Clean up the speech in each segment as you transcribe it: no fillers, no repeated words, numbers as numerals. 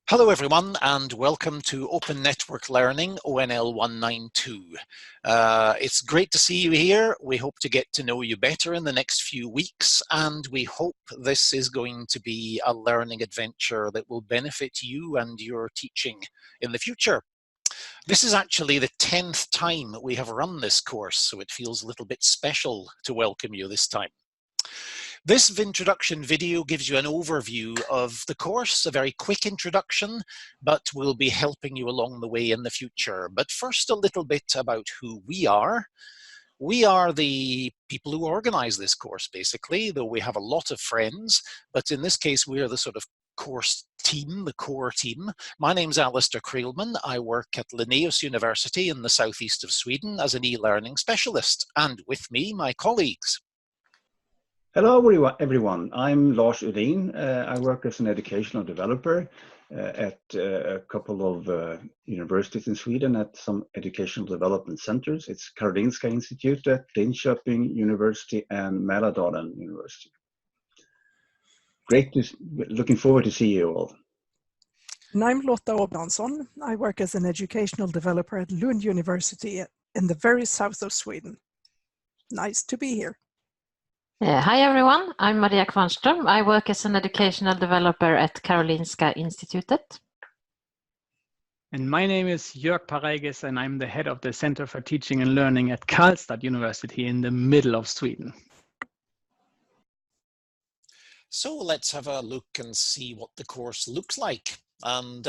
Hello everyone and welcome to Open Network Learning ONL192. It's great to see you here. We hope to get to know you better in the next few weeks, and we hope this is going to be a learning adventure that will benefit you and your teaching in the future. This is actually the 10th time we have run this course, so it feels a little bit special to welcome you this time. This introduction video gives you an overview of the course, a very quick introduction, but will be helping you along the way in the future. But first, a little bit about who we are. We are the people who organize this course, basically, though we have a lot of friends, but in this case, we are the sort of course team, the core team. My name's Alistair Creelman. I work at Linnaeus University in the southeast of Sweden as an e-learning specialist, and with me, my colleagues. Hello everyone, I'm Lars Udin. I work as an educational developer at a couple of universities in Sweden at some educational development centers. It's Karolinska Institute at Linköping University and Mälardalen University. Looking forward to see you all. And I'm Lotta Obransson. I work as an educational developer at Lund University in the very south of Sweden. Nice to be here. Hi everyone, I'm Maria Kvarnström. I work as an educational developer at Karolinska Institutet. And my name is Jörg Pareges and I'm the head of the Center for Teaching and Learning at Karlstad University in the middle of Sweden. So let's have a look and see what the course looks like. And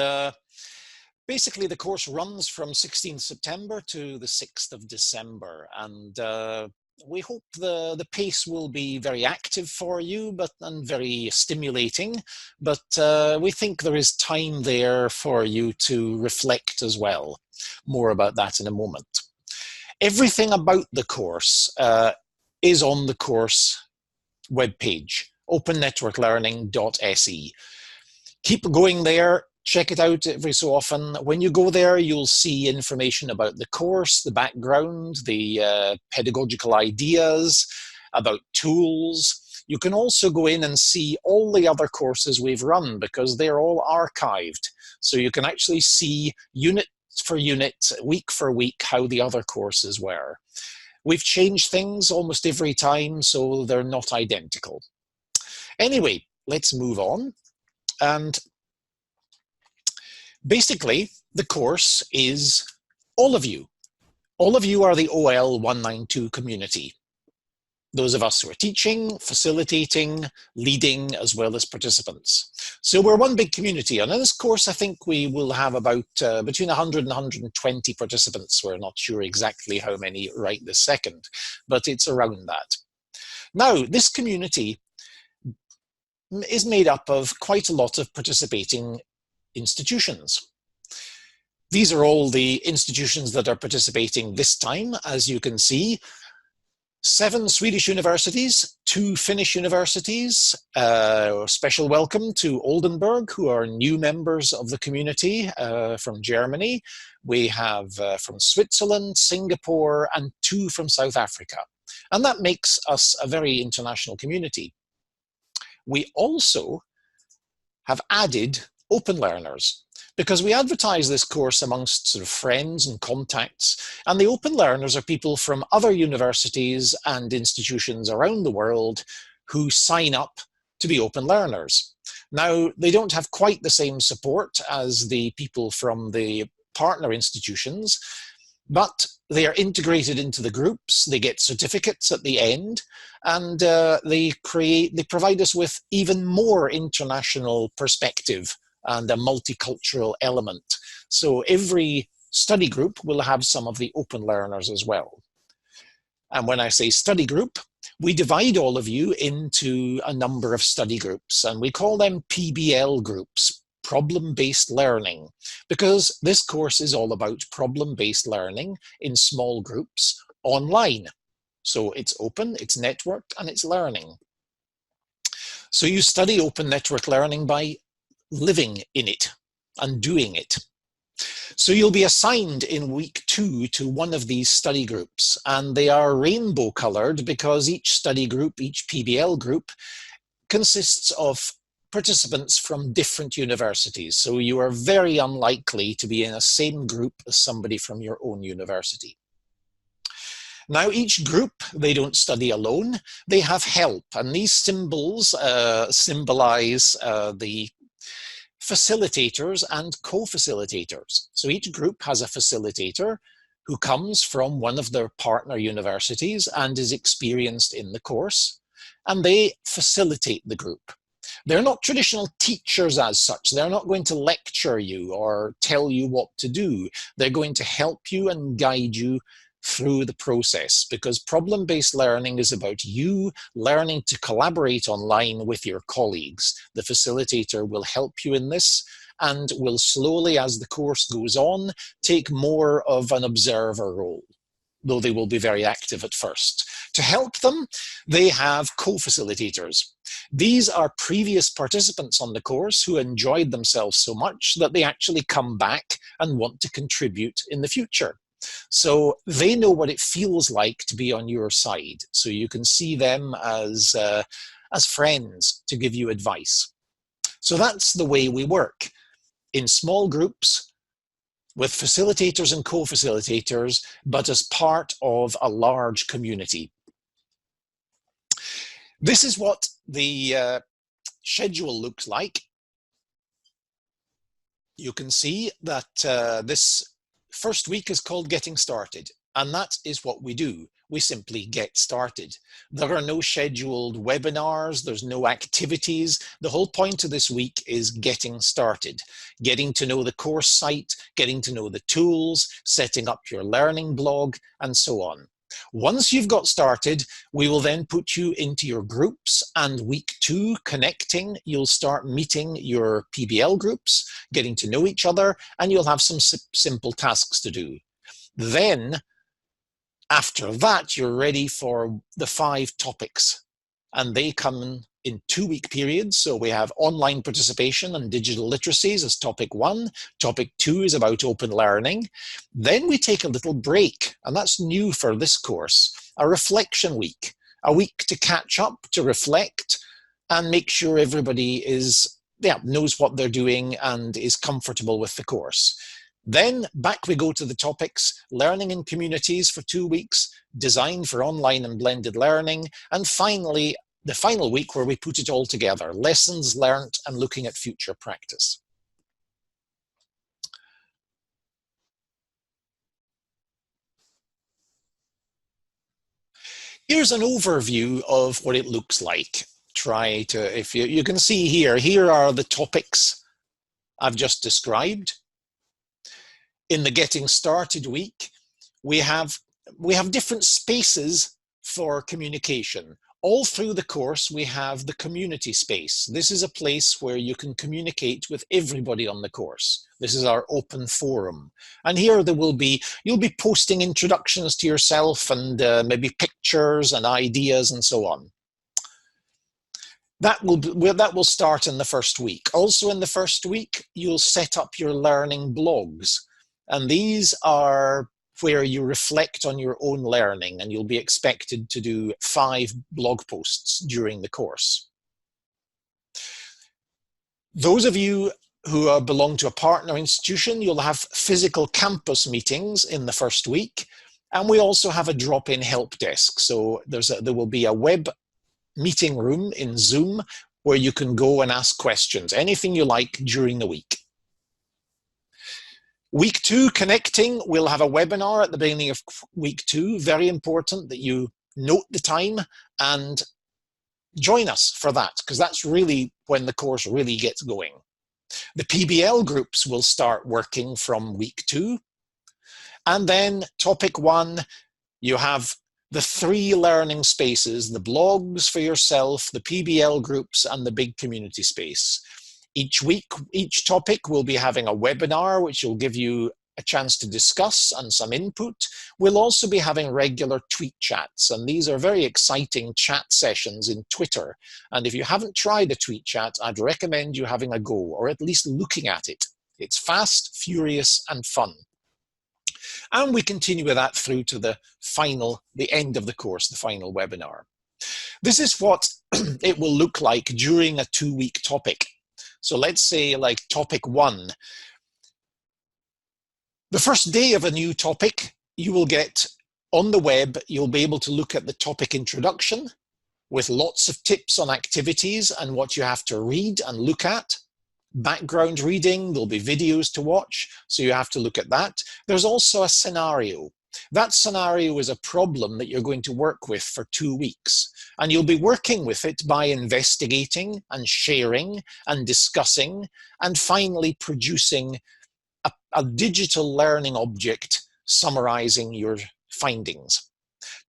basically the course runs from 16th September to the 6th of December. And we hope the pace will be very active for you and very stimulating, but we think there is time there for you to reflect as well. More about that in a moment. Everything about the course is on the course webpage, opennetworklearning.se. Keep going there. Check it out every so often. When you go there, you'll see information about the course, the background, the pedagogical ideas, about tools. You can also go in and see all the other courses we've run because they're all archived. So you can actually see unit for unit, week for week, how the other courses were. We've changed things almost every time, so they're not identical. Anyway, let's move on. And basically, the course is all of you. All of you are the OL192 community. Those of us who are teaching, facilitating, leading, as well as participants. So we're one big community. And in this course, I think we will have about between 100 and 120 participants. We're not sure exactly how many right this second, but it's around that. Now, this community is made up of quite a lot of participating institutions. These are all the institutions that are participating this time, as you can see. 7 Swedish universities, 2 Finnish universities. Special welcome to Oldenburg, who are new members of the community from Germany. We have from Switzerland, Singapore, and 2 from South Africa. And that makes us a very international community. We also have added open learners, because we advertise this course amongst sort of friends and contacts, and the open learners are people from other universities and institutions around the world who sign up to be open learners. Now, they don't have quite the same support as the people from the partner institutions, but they are integrated into the groups, they get certificates at the end, and they provide us with even more international perspective and a multicultural element. So every study group will have some of the open learners as well. And when I say study group, we divide all of you into a number of study groups, and we call them PBL groups, problem-based learning, because this course is all about problem-based learning in small groups online. So it's open, it's networked, and it's learning. So you study open network learning by living in it and doing it. So you'll be assigned in week 2 to one of these study groups, and they are rainbow colored because each study group, each PBL group, consists of participants from different universities, so you are very unlikely to be in a same group as somebody from your own university. Now, each group, they don't study alone, they have help, and these symbols symbolize the facilitators and co-facilitators. So each group has a facilitator who comes from one of their partner universities and is experienced in the course, and they facilitate the group. They're not traditional teachers as such. They're not going to lecture you or tell you what to do. They're going to help you and guide you through the process, because problem-based learning is about you learning to collaborate online with your colleagues. The facilitator will help you in this and will slowly, as the course goes on, take more of an observer role, though they will be very active at first. To help them, they have co-facilitators. These are previous participants on the course who enjoyed themselves so much that they actually come back and want to contribute in the future. So they know what it feels like to be on your side. So you can see them as friends to give you advice. So that's the way we work, in small groups with facilitators and co-facilitators, but as part of a large community. This is what the schedule looks like. You can see that this first week is called Getting Started, and that is what we do. We simply get started. There are no scheduled webinars, there's no activities. The whole point of this week is getting started, getting to know the course site, getting to know the tools, setting up your learning blog, and so on. Once you've got started, we will then put you into your groups, and week 2, connecting, you'll start meeting your PBL groups, getting to know each other, and you'll have some simple tasks to do. Then, after that, you're ready for the 5 topics, and they come in 2-week periods. So we have online participation and digital literacies as topic 1. Topic 2 is about open learning. Then we take a little break, and that's new for this course, a reflection week, a week to catch up, to reflect, and make sure everybody knows what they're doing and is comfortable with the course. Then back we go to the topics, learning in communities for 2 weeks, design for online and blended learning, and finally, the final week where we put it all together, lessons learnt and looking at future practice. Here's an overview of what it looks like. If you can see here are the topics I've just described. In the Getting Started week, we have different spaces for communication. All through the course, we have the community space. This is a place where you can communicate with everybody on the course. This is our open forum. And here you'll be posting introductions to yourself and maybe pictures and ideas and so on. That will start in the first week. Also in the first week, you'll set up your learning blogs. And these are where you reflect on your own learning, and you'll be expected to do 5 blog posts during the course. Those of you who belong to a partner institution, you'll have physical campus meetings in the first week, and we also have a drop-in help desk. So there will be a web meeting room in Zoom where you can go and ask questions, anything you like during the week. Week 2, connecting, we'll have a webinar at the beginning of week 2. Very important that you note the time and join us for that, because that's really when the course really gets going. The PBL groups will start working from week 2. And then topic 1, you have the 3 learning spaces, the blogs for yourself, the PBL groups, and the big community space. Each week, each topic will be having a webinar, which will give you a chance to discuss and some input. We'll also be having regular tweet chats, and these are very exciting chat sessions in Twitter. And if you haven't tried a tweet chat, I'd recommend you having a go, or at least looking at it. It's fast, furious, and fun. And we continue with that through to the end of the course, the final webinar. This is what it will look like during a 2-week topic. So let's say like topic 1. The first day of a new topic, you will get on the web, you'll be able to look at the topic introduction with lots of tips on activities and what you have to read and look at. Background reading, there'll be videos to watch, so you have to look at that. There's also a scenario. That scenario is a problem that you're going to work with for 2 weeks, and you'll be working with it by investigating and sharing and discussing and finally producing a digital learning object summarizing your findings.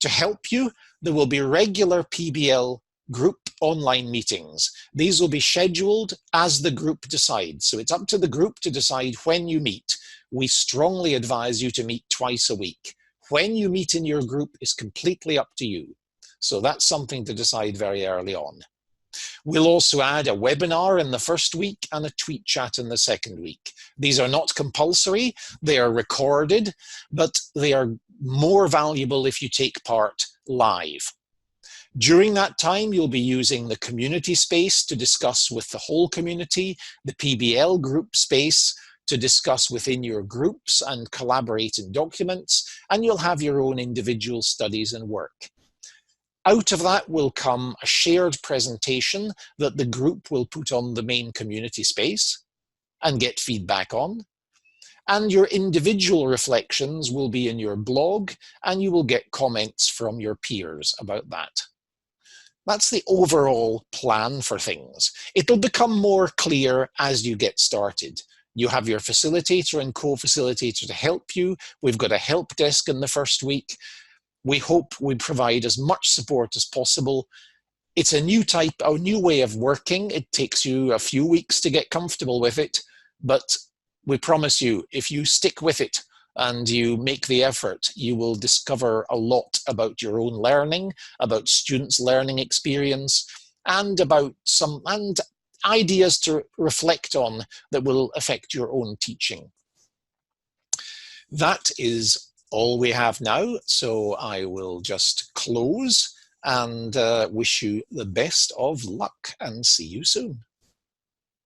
To help you, there will be regular PBL group online meetings. These will be scheduled as the group decides. So it's up to the group to decide when you meet. We strongly advise you to meet twice a week. When you meet in your group is completely up to you. So that's something to decide very early on. We'll also add a webinar in the first week and a tweet chat in the second week. These are not compulsory, they are recorded, but they are more valuable if you take part live. During that time, you'll be using the community space to discuss with the whole community, the PBL group space to discuss within your groups and collaborate in documents, and you'll have your own individual studies and work. Out of that will come a shared presentation that the group will put on the main community space and get feedback on. And your individual reflections will be in your blog, and you will get comments from your peers about that. That's the overall plan for things. It'll become more clear as you get started. You have your facilitator and co-facilitator to help you. We've got a help desk in the first week. We hope we provide as much support as possible. It's a new way of working. It takes you a few weeks to get comfortable with it, but we promise you, if you stick with it and you make the effort, you will discover a lot about your own learning, about students' learning experience, and about some ideas to reflect on that will affect your own teaching. That is all we have now, so I will just close and wish you the best of luck and see you soon.